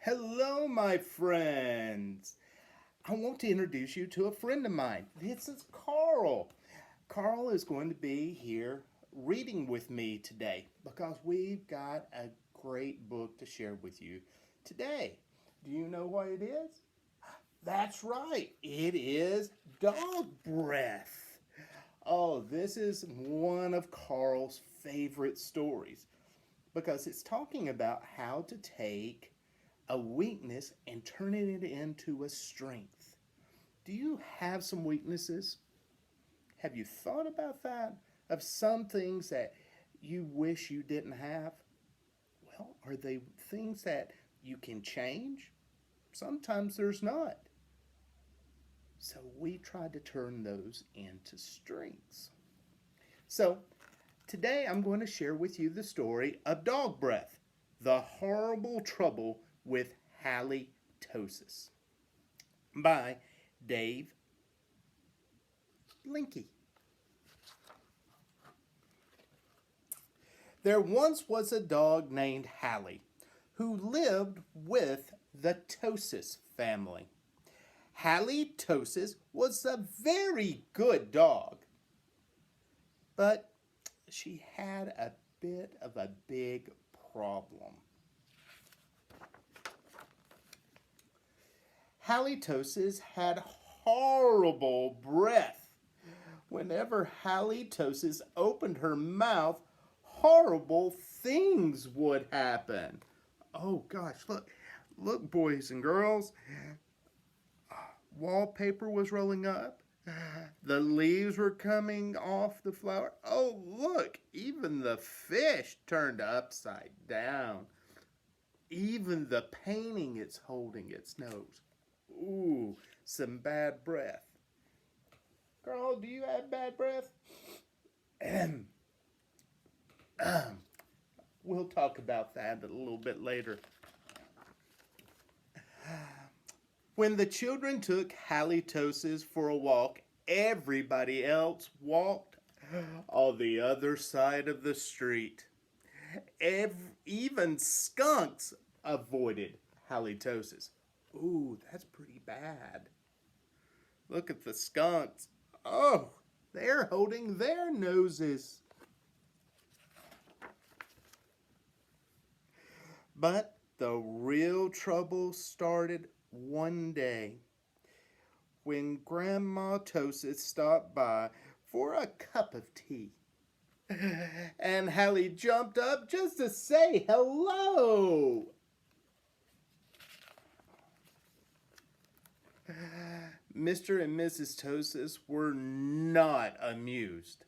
Hello, my friends. I want to introduce you to a friend of mine. This is Carl. Carl is going to be here reading with me today because we've got a great book to share with you today. Do you know what it is? That's right, it is Dog Breath. Oh, this is one of Carl's favorite stories because it's talking about how to take a weakness and turning it into a strength. Do you have some weaknesses? Have you thought about that? Of some things that you wish you didn't have? Well, are they things that you can change? Sometimes there's not. So we try to turn those into strengths. So today I'm going to share with you the story of Dog Breath, the horrible trouble with halitosis by Dave Blinky. There once was a dog named Hallie who lived with the Tosis family. Halitosis was a very good dog, but she had a bit of a big problem. Halitosis had horrible breath. Whenever Halitosis opened her mouth, horrible things would happen. Oh gosh, look, boys and girls. Wallpaper was rolling up. The leaves were coming off the flower. Oh, look, even the fish turned upside down. Even the painting it's holding its nose. Ooh, some bad breath. Girl, do you have bad breath? We'll talk about that a little bit later. When the children took halitosis for a walk, everybody else walked on the other side of the street. Even skunks avoided halitosis. Ooh, that's pretty bad. Look at the skunks. Oh, they're holding their noses. But the real trouble started one day when Grandma Tosis stopped by for a cup of tea. And Hallie jumped up just to say hello. Mr. and Mrs. Tosis were not amused.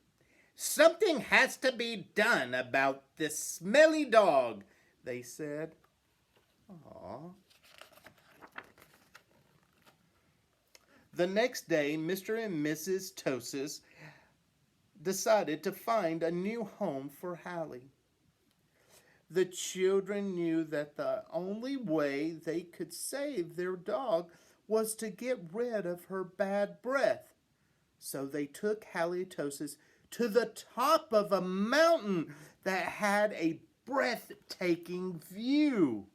Something has to be done about this smelly dog, they said. Aww. The next day, Mr. and Mrs. Tosis decided to find a new home for Hallie. The children knew that the only way they could save their dog was to get rid of her bad breath. So they took halitosis to the top of a mountain that had a breathtaking view.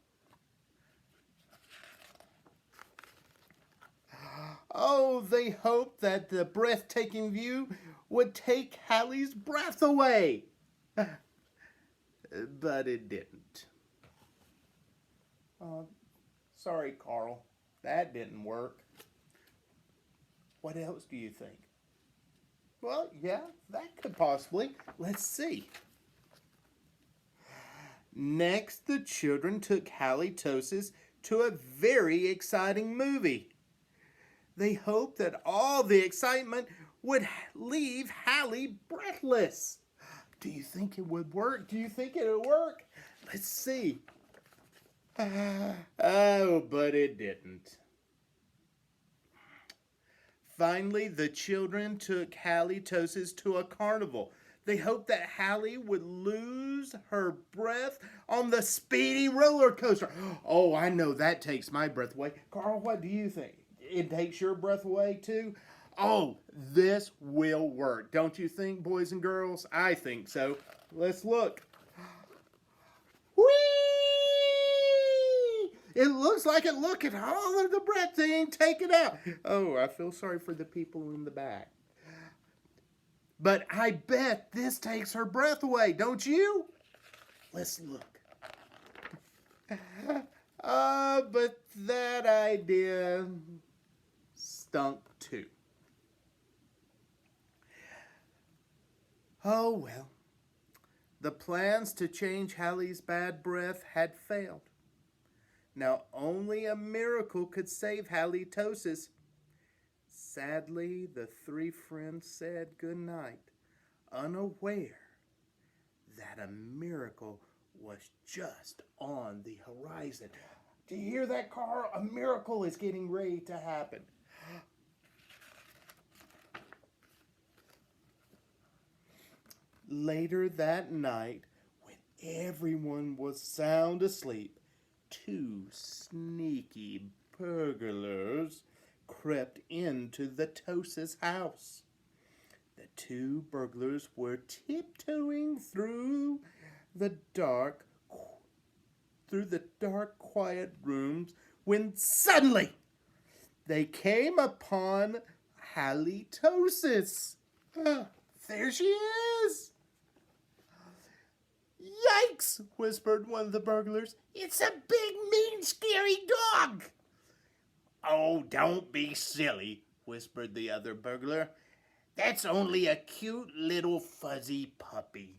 Oh, they hoped that the breathtaking view would take Hallie's breath away. But it didn't. Sorry, Carl. That didn't work. What else do you think? Well, yeah, that could possibly. Let's see. Next, the children took halitosis to a very exciting movie. They hoped that all the excitement would leave Hallie breathless. Do you think it would work? Do you think it would work? Let's see. Oh, but it didn't. Finally, the children took halitosis to a carnival. They hoped that Hallie would lose her breath on the speedy roller coaster. Oh, I know that takes my breath away. Carl, what do you think? It takes your breath away too? Oh, this will work. Don't you think, boys and girls? I think so. Let's look. Whee! It looks like it. Look at all of the breath they ain't taken out. Oh, I feel sorry for the people in the back. But I bet this takes her breath away, don't you? Let's look. But that idea stunk too. Oh well. The plans to change Hallie's bad breath had failed. Now only a miracle could save Halitosis. Sadly, the three friends said goodnight, unaware that a miracle was just on the horizon. Do you hear that, Carl? A miracle is getting ready to happen. Later that night, when everyone was sound asleep, two sneaky burglars crept into the Tosis house. The two burglars were tiptoeing through the dark, quiet rooms when suddenly they came upon Halitosis. There she is! Yikes! Whispered one of the burglars. It's a big, mean, scary dog! Oh, don't be silly, whispered the other burglar. That's only a cute little fuzzy puppy.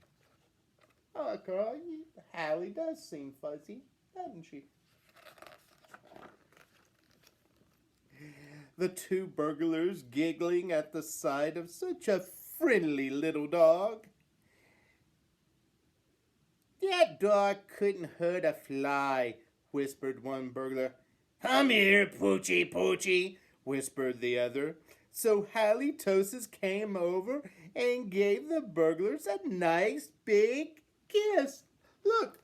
Oh, Carl, Hallie does seem fuzzy, doesn't she? The two burglars giggling at the sight of such a friendly little dog. That dog couldn't hurt a fly, whispered one burglar. Come here, Poochie Poochie, whispered the other. So Halitosis came over and gave the burglars a nice big kiss. Look.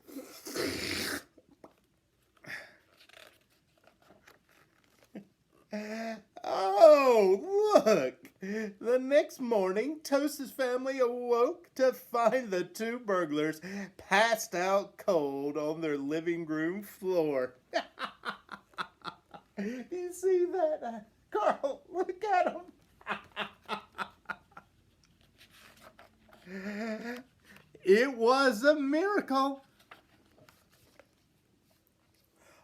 Oh, look. The next morning, Toast's family awoke to find the two burglars passed out cold on their living room floor. You see that? Carl, look at them. It was a miracle.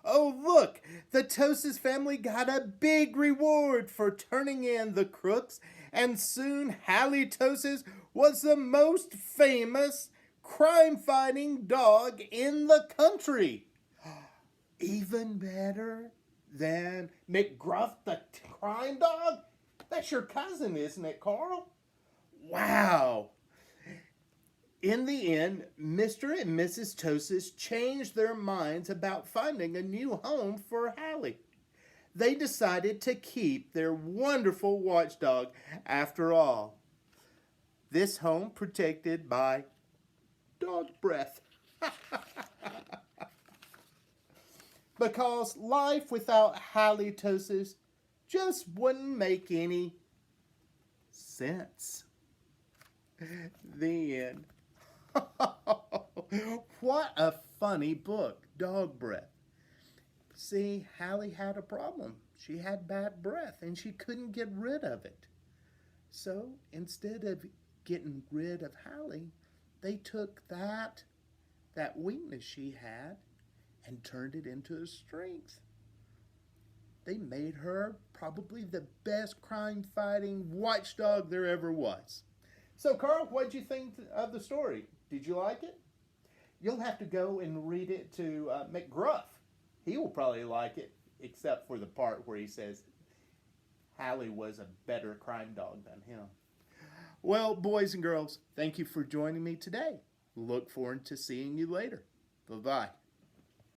Oh, look, the Tosis family got a big reward for turning in the crooks, and soon Halitosis was the most famous crime-fighting dog in the country. Even better than McGruff the crime dog? That's your cousin, isn't it, Carl? Wow. In the end, Mr. and Mrs. Tosis changed their minds about finding a new home for Hallie. They decided to keep their wonderful watchdog after all. This home protected by dog breath. Because life without Halitosis just wouldn't make any sense. The end. What a funny book, Dog Breath. See, Hallie had a problem. She had bad breath and she couldn't get rid of it. So instead of getting rid of Hallie, they took that weakness she had and turned it into a strength. They made her probably the best crime-fighting watchdog there ever was. So, Carl, what did you think of the story? Did you like it? You'll have to go and read it to McGruff. He will probably like it, except for the part where he says Hallie was a better crime dog than him. Well, boys and girls, thank you for joining me today. Look forward to seeing you later. Bye-bye.